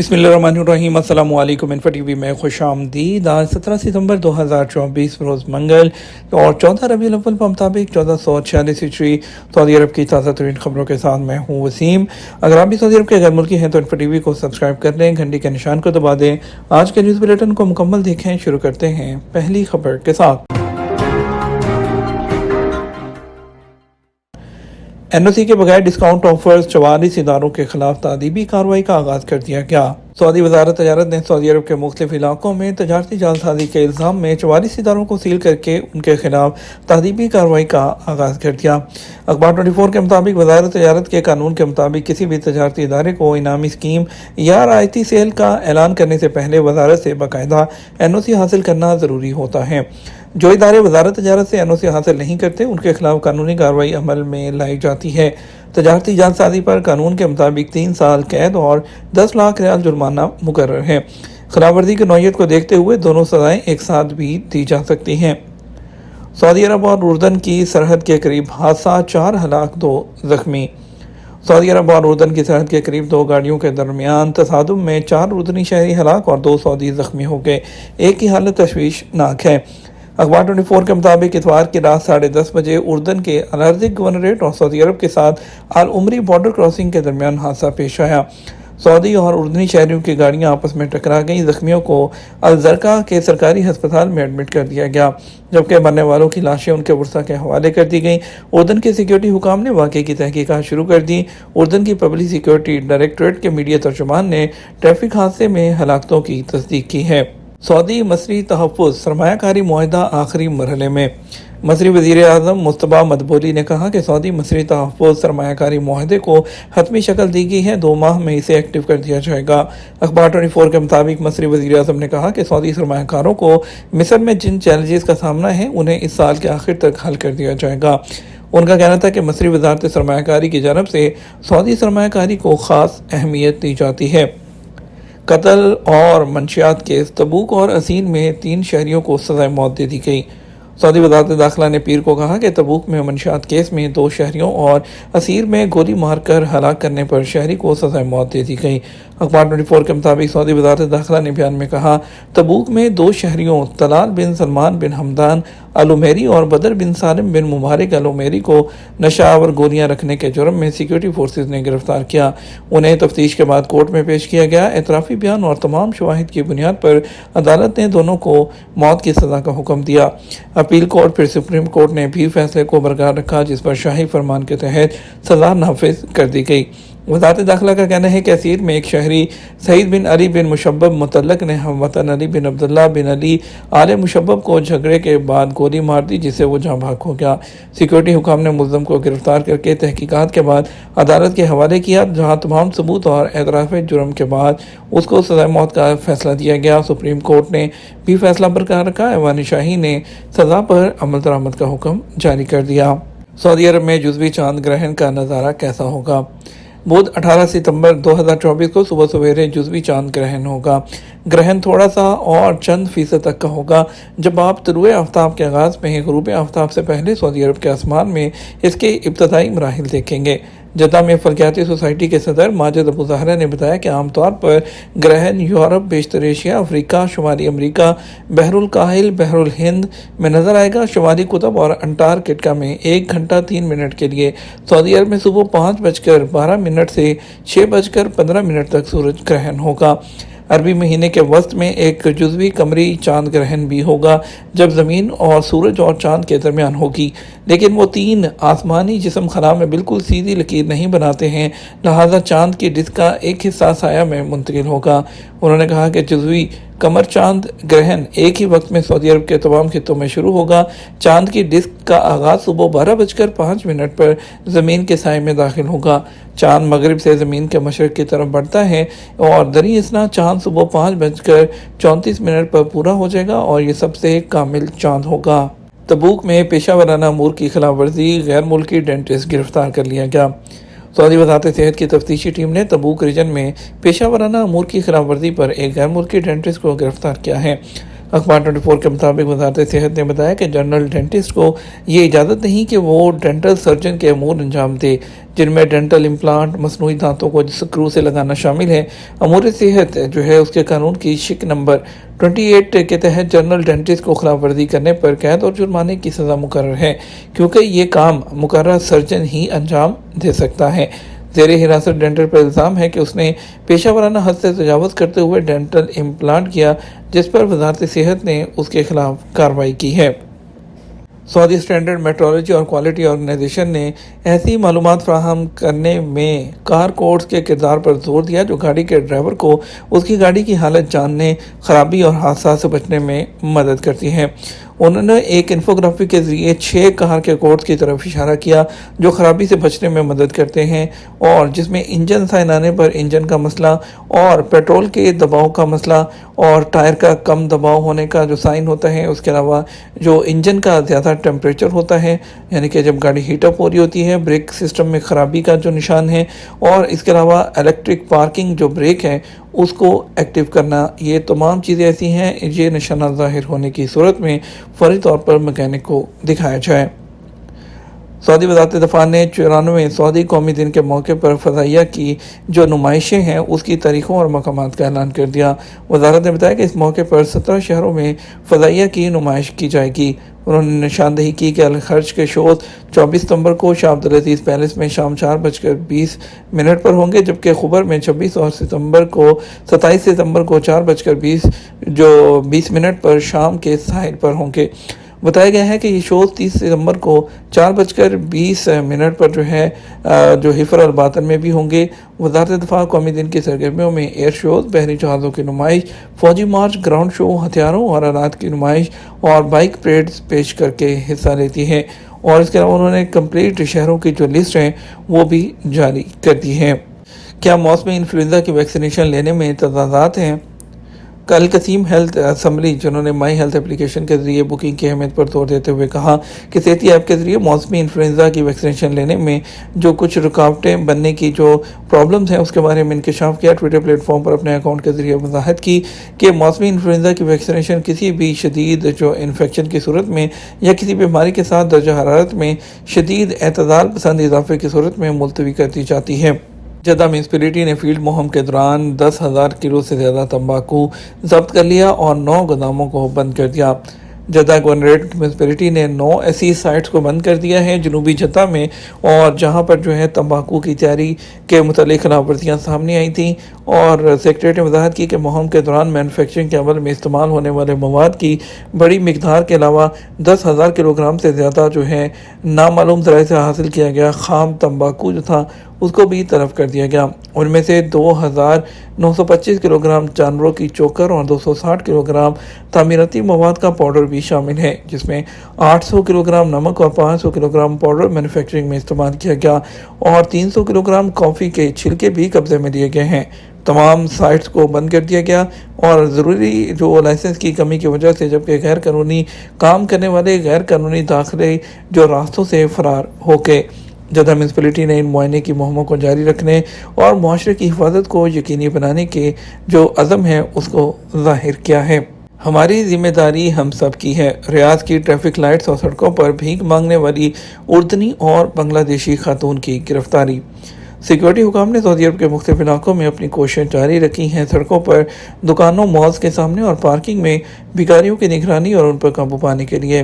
बिस्मिल्लाहिर्रहमानिर्रहीम। अस्सलामु अलैकुम। इन्फो टीवी में खुश आमदीद। आज 17 सितंबर 2024 रोज़ मंगल और 14 रबीउल अव्वल के मुताबिक 1446 हिजरी सऊदी अरब की ताज़ा तरीन खबरों के साथ मैं हूँ वसीम। अगर आप भी सऊदी अरब के गैर मुल्की हैं तो इन्फो टीवी को सब्सक्राइब कर लें, घंटी के निशान को दबा दें। आज के न्यूज़ बुलेटिन को मुकम्मल देखें। शुरू करते हैं पहली खबर के साथ। एनओसी के बगैर डिस्काउंट ऑफर्स 44 इदारों के खिलाफ तादीबी कार्रवाई का आगाज कर दिया गया। सऊदी वजारत तजारत ने सऊदी अरब के मुख्तलिफ इलाकों में तजारती जालसाजी के इल्ज़ाम में 44 इदारों को सील करके उनके खिलाफ तादीबी कार्रवाई का आगाज कर दिया। अखबार 24 के मुताबिक वजारत तजारत के कानून के मुताबिक किसी भी तजारती इदारे को इनामी स्कीम या रायती सेल का ऐलान करने से पहले वजारत से बाकायदा एनओसी हासिल करना ज़रूरी होता है। जो इदारे वजारत तजारत से एनओसी हासिल नहीं करते उनके खिलाफ कानूनी कार्रवाई अमल में लाई जाती है। तजारती जालसाजी पर कानून के मुताबिक 3 साल कैद और 10 लाख रियाल जुर्माना मुकर्रर है। खिलाफवर्जी की नौयत को देखते हुए दोनों सजाएं एक साथ भी दी जा सकती हैं। सऊदी अरब और उर्दन की सरहद के करीब हादसा, 4 हलाक 2 जख्मी। सऊदी अरब और उर्दन की सरहद के करीब 2 गाड़ियों के दरमियान तसादुम में 4 उर्दनी शहरी हलाक और 2 सऊदी जख्मी हो गए। एक की हालत तशवीशनाक है। अखबार 24 के मुताबिक इतवार की रात 10:30 बजे उर्दन के अल-अर्ज़िक गवर्नरेट और सऊदी अरब के साथ अल उमरी बॉर्डर क्रॉसिंग के दरमियान हादसा पेश आया। सऊदी और उर्दनी शहरियों की गाड़ियां आपस में टकरा गईं। जख्मियों को अल-ज़रका के सरकारी अस्पताल में एडमिट कर दिया गया, जबकि मरने वालों की लाशें उनके वर्सा के हवाले कर दी गईं। उर्दन के सिक्योरिटी हुकाम ने वाक़े की तहकीकात शुरू कर दी। उर्दन की पब्लिक सिक्योरिटी डायरेक्टरेट के मीडिया तर्जुमान ने ट्रैफिक हादसे में हलाकतों की तस्दीक की है। सऊदी मसरी तहफ़्फ़ुज़ सरमायाकारी मुआहदा आखिरी मरहले में। मसरी वज़ीर आज़म मुस्तफ़ा मदबूली ने कहा कि सऊदी मसरी तहफ़्फ़ुज़ सरमायाकारी मुआहदे को हतमी शक्ल दी गई है। 2 माह में इसे एक्टिव कर दिया जाएगा। अखबार 24 के मुताबिक मसरी वज़ीर आज़म ने कहा कि सऊदी सरमायाकारों को मिस्र में जिन चैलेंजेस का सामना है उन्हें इस साल के आखिर तक हल कर दिया जाएगा। उनका कहना था कि मसरी वज़ारत सरमायाकारी की जानब से सऊदी सरमायाकारी को ख़ास अहमियत दी जाती है। कत्ल और मंशियात केस। तबूक और असीन में 3 शहरियों को सज़ाए मौत दे दी गई। सऊदी वज़ारत दाखिला ने पीर को कहा कि तबूक में मंशियात केस में 2 शहरियों और असीर में गोली मारकर हलाक करने पर शहरी को सज़ाए मौत दे दी गई। अखबार 24 के मुताबिक सऊदी वज़ारत दाखिला ने बयान में कहा, तबूक में 2 शहरियों तलाल बिन सलमान बिन हमदान अल-उमैरी और बदर बिन सालिम बिन मुबारक अल-उमैरी को नशा और गोलियां रखने के जुर्म में सिक्योरिटी फोर्सेस ने गिरफ्तार किया। उन्हें तफ्तीश के बाद कोर्ट में पेश किया गया। एतराफ़ी बयान और तमाम शवाहिद की बुनियाद पर अदालत ने दोनों को मौत की सज़ा का हुक्म दिया। अपील कोर्ट फिर सुप्रीम कोर्ट ने भी फैसले को बरकरार रखा, जिस पर शाही फरमान के तहत सज़ा नाफिज कर दी गई। वज़ारत दाखिला का कहना है कि असीर में एक शहरी सईद बिन अली बिन मुशब्बब मुतल्लक ने हमवतन अली बिन अब्दुल्ला बिन अली आले मुशब्बब को झगड़े के बाद गोली मार दी, जिससे वो जाँ भाग हो गया। सिक्योरिटी हुकाम ने मुल्ज़म को गिरफ्तार करके तहकीकात के बाद अदालत के हवाले किया, जहाँ तमाम सबूत और एतराफ़ जुर्म के बाद उसको सज़ाए मौत का फैसला दिया गया। सुप्रीम कोर्ट ने भी फैसला बरकरार रखा। ऐवान शाही ने सज़ा पर अमल दरामद का हुक्म जारी कर दिया। सऊदी अरब में जुज़वी चांद ग्रहण का नज़ारा कैसा होगा? बुध 18 सितंबर 2024 को सुबह सवेरे जुज़वी चांद ग्रहण होगा। ग्रहण थोड़ा सा और चंद फीसद तक का होगा। जब आप तुलुए आफ्ताब के आगाज़ में ग़ुरूब आफ्ताब से पहले सऊदी अरब के आसमान में इसके इब्तदाई मराहिल देखेंगे। जद्दा में फल्कियाती सोसाइटी के सदर माजिद अबू ज़हरा ने बताया कि आमतौर पर ग्रहण यूरोप, बेशतर एशिया, अफ्रीका, शुमाली अमरीका, बहरुल काहिल, बहरुल हिंद में नज़र आएगा। शुमाली कुतुब और अंटार्कटिका में 1 घंटा 3 मिनट के लिए। सऊदी अरब में सुबह 5:12 से 6:15 तक सूरज ग्रहण होगा। अरबी महीने के वस्त में एक जुज़वी कमरी चांद ग्रहण भी होगा, जब ज़मीन और सूरज और चांद के दरमियान होगी, लेकिन वो 3 आसमानी जिस्म खला में बिल्कुल सीधी लकीर नहीं बनाते हैं, लिहाजा चांद की डिस्क का एक हिस्सा साया में मुंतकिल होगा। उन्होंने कहा कि जुज़वी कमर चांद ग्रहण एक ही वक्त में सऊदी अरब के तमाम खित्तों में शुरू होगा। चांद की डिस्क का आगाज़ सुबह 12:05 पर ज़मीन के साए में दाखिल होगा। चांद मगरिब से ज़मीन के मशरक़ की तरफ बढ़ता है और दरी इसना चांद सुबह 5:34 पर पूरा हो जाएगा और ये सबसे कामिल चांद होगा। तबूक में पेशा वराना अमूर की खिलाफ वर्जी, गैर मुल्की डेंटिस्ट गिरफ्तार कर लिया गया। सऊदी वज़ारत सेहत की तफ्तीशी टीम ने तबूक रीजन में पेशा वराना अमूर की खिलाफ वर्जी पर एक गैर मुल्की डेंटिस्ट को गिरफ्तार किया है। अखबार 24 के मुताबिक वजारत सेहत ने बताया कि जनरल डेंटिस्ट को ये इजाज़त नहीं कि वो डेंटल सर्जन के अमूर अंजाम दे, जिनमें डेंटल इम्प्लांट, मसनूई दांतों को स्क्रू से लगाना शामिल है। अमूर सेहत जो है उसके कानून की शिक नंबर 28 के तहत जनरल डेंटिस्ट को खिलाफ वर्जी करने पर कैद और जुर्माने की सज़ा मुकर्रर है, क्योंकि ये काम मुकर्रर सर्जन ही अंजाम दे सकता है। ज़ेर हिरासत डेंटल पर इल्ज़ाम है कि उसने पेशा वराना हद से तजावज़ करते हुए डेंटल इम्प्लांट किया, जिस पर वजारत सेहत ने उसके खिलाफ कार्रवाई की है। सऊदी स्टैंडर्ड मेट्रोलॉजी और क्वालिटी ऑर्गेनाइजेशन ने ऐसी मालूमात फराहम करने में कार कोड्स के किरदार पर जोर दिया जो गाड़ी के ड्राइवर को उसकी गाड़ी की हालत जानने, खराबी और हादसा से बचने में मदद करती हैं। उन्होंने एक इन्फोग्राफी के ज़रिए 6 कार के कोड्स की तरफ इशारा किया जो खराबी से बचने में मदद करते हैं, और जिसमें इंजन साइन आने पर इंजन का मसला और पेट्रोल के दबाव का मसला और टायर का कम दबाव होने का जो साइन होता है, उसके अलावा जो इंजन का ज़्यादा टेम्परेचर होता है, यानी कि जब गाड़ी हीटअप हो रही होती है, ब्रेक सिस्टम में ख़राबी का जो निशान है, और इसके अलावा इलेक्ट्रिक पार्किंग जो ब्रेक है उसको एक्टिव करना, ये तमाम चीज़ें ऐसी हैं ये निशाना ज़ाहिर होने की सूरत में फौरी तौर पर मैकेनिक को दिखाया जाए। सऊदी वज़ारत दफ़ा ने 94वें सऊदी कौमी दिन के मौके पर फ़ज़ाइया की जो नुमाइशें हैं उसकी तारीख़ों और मकामात का ऐलान कर दिया। वज़ारत ने बताया कि इस मौके पर 17 शहरों में फ़ज़ाइया की नुमाइश की जाएगी। उन्होंने निशानदही की कि अलखर्ज के शोज़ 24 सितंबर को शाह अब्दुल अज़ीज़ पैलेस में शाम 4:20 पर होंगे, जबकि खुबर में 26 और 27 सितंबर को 4:20 पर शाम के साहिल पर होंगे। बताया गया है कि ये शोज़ 30 सितंबर को 4:20 पर जो है जो हिफर और बातन में भी होंगे। वज़ारत दफ़ा कौमी दिन की सरगर्मियों में एयर शोज़, बहरी जहाज़ों की नुमाइश, फौजी मार्च, ग्राउंड शो, हथियारों और आलात की नुमाइश और बाइक परेड्स पेश करके हिस्सा लेती हैं। और इसके अलावा उन्होंने कंप्लीट शहरों की जो लिस्ट है वो भी जारी कर दी है। क्या मौसमी इन्फ्लुएंजा की वैक्सीनेशन लेने में तजादात हैं? कल कसीम हेल्थ असम्बली, जिन्होंने माई हेल्थ एप्लीकेशन के जरिए बुकिंग की अहमियत पर जोर देते हुए कहा कि सेहती ऐप के जरिए मौसमी इन्फ्लुएंजा की वैक्सीनेशन लेने में जो कुछ रुकावटें बनने की जो प्रॉब्लम्स हैं उसके बारे में इंकशाफ किया। ट्विटर प्लेटफॉर्म पर अपने अकाउंट के जरिए वजाहत की कि मौसमी इन्फ्लुएंजा की वैक्सीनेशन किसी भी शदीद जो इन्फेक्शन की सूरत में या किसी बीमारी के साथ दर्जा हरारत में शदीद एतदाल पसंद इजाफे की सूरत में मुलतवी कर दी जाती है। जद्दा म्यूनसिपैलिटी ने फील्ड मुहिम के दौरान 10,000 किलो से ज़्यादा तंबाकू जब्त कर लिया और 9 गोदामों को बंद कर दिया। जद्दा गवर्नरेट म्यूनसिपैलिटी ने 9 ऐसी साइट्स को बंद कर दिया है जनूबी जद्दा में, और जहां पर जो है तंबाकू की तैयारी के मुतालिक खिलाफ वर्जियाँ सामने आई थी। और सेक्रेटरी ने वजाहत की कि मुहिम के दौरान मैनुफैक्चरिंग के अमल में इस्तेमाल होने वाले मवाद की बड़ी मिकदार के अलावा 10,000 किलोग्राम से ज़्यादा जो है नामालूम ज़राए से हासिल किया गया खाम तंबाकू जो था उसको भी तलब कर दिया गया। उनमें से 2,925 किलोग्राम जानवरों की चोकर और 260 किलोग्राम तामीराती मवाद का पाउडर भी शामिल है, जिसमें 800 किलोग्राम नमक और 500 किलोग्राम पाउडर मैन्युफैक्चरिंग में इस्तेमाल किया गया और 300 किलोग्राम कॉफ़ी के छिलके भी कब्जे में लिए गए हैं। तमाम साइट्स को बंद कर दिया गया और ज़रूरी जो लाइसेंस की कमी की वजह से, जबकि गैर कानूनी काम करने वाले गैर कानूनी दाखिले जो रास्तों से फरार हो गए। जद्दा म्यूनसिपैलिटी ने इन मुआयने की मुहिमों को जारी रखने और मुआशरे की हिफाजत को यकीनी बनाने के जो अज़म है उसको ज़ाहिर किया है। हमारी जिम्मेदारी हम सब की है। रियाद की ट्रैफिक लाइट्स और सड़कों पर भीख मांगने वाली उर्दनी और बांग्लादेशी खातून की गिरफ्तारी। सिक्योरिटी हुकाम ने सऊदी अरब के मुख्तलिफ इलाकों में अपनी कोशिशें जारी रखी हैं। सड़कों पर, दुकानों, मॉल्स के सामने और पार्किंग में भिखारियों की निगरानी और उन पर काबू पाने के लिए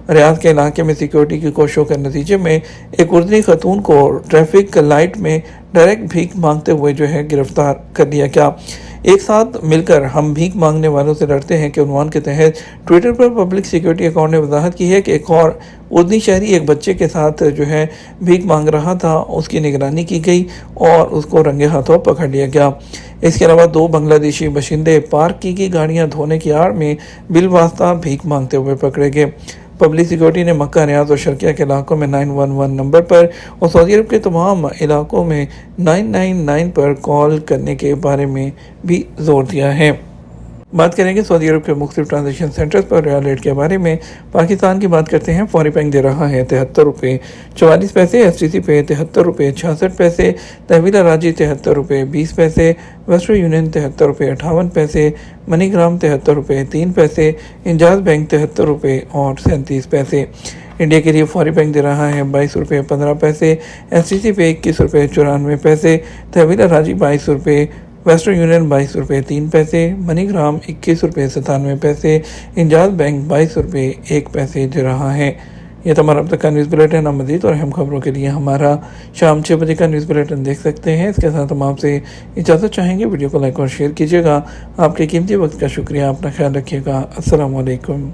रियाद के इलाके में सिक्योरिटी की कोशिशों के नतीजे में एक उर्दनी खातून को ट्रैफिक लाइट में डायरेक्ट भीख मांगते हुए जो है गिरफ्तार कर लिया गया। एक साथ मिलकर हम भीख मांगने वालों से लड़ते हैं के उन्वान के तहत ट्विटर पर पब्लिक सिक्योरिटी अकाउंट ने वजाहत की है कि एक और उर्दनी शहरी एक बच्चे के साथ जो है भीख मांग रहा था, उसकी निगरानी की गई और उसको रंगे हाथों पकड़ लिया गया। इसके अलावा 2 बांग्लादेशी बाशिंदे पार्क की गाड़ियां धोने की आड़ में बिलवास्ता भीख मांगते हुए पकड़े गए। पब्लिक सिक्योरिटी ने मक्का, रियाद और शर्किया के इलाकों में 911 नंबर पर और सऊदी अरब के तमाम इलाकों में 999 पर कॉल करने के बारे में भी जोर दिया है। बात करेंगे सऊदी अरब के मुख्तलिफ ट्रांजेक्शन सेंटर्स पर रियाल रेट के बारे में। पाकिस्तान की बात करते हैं। फौरी बैंक दे रहा है 73 रुपये 44 पैसे, STC पे 73 रुपये 66 पैसे, तहवील राजी 73 रुपये 20 पैसे, वेस्टर्न यूनियन 73 रुपये 58 पैसे, मनीग्राम 73 रुपये 3 पैसे, इंजाज बैंक 73 रुपये और 37 पैसे। इंडिया के लिए फौरी बैंक दे रहा है 22 रुपये 15 पैसे, STC पे 21 रुपये 94 पैसे, तहवील राजी 22 रुपये, वेस्टर्न यूनियन 22 रुपये 3 पैसे, मनीग्राम 21 रुपये 97 पैसे, इंजाज बैंक 22 रुपये 1 पैसे दे रहा है। ये तो हमारा अब तक का न्यूज़ बुलेटिन। हम मज़ीद और अहम खबरों के लिए हमारा शाम 6 बजे का न्यूज़ बुलेटिन देख सकते हैं। इसके साथ हम आपसे इजाज़त चाहेंगे। वीडियो को लाइक और शेयर कीजिएगा। आपके कीमती वक्त का शुक्रिया। अपना ख्याल रखिएगा। अस्सलाम वालेकुम।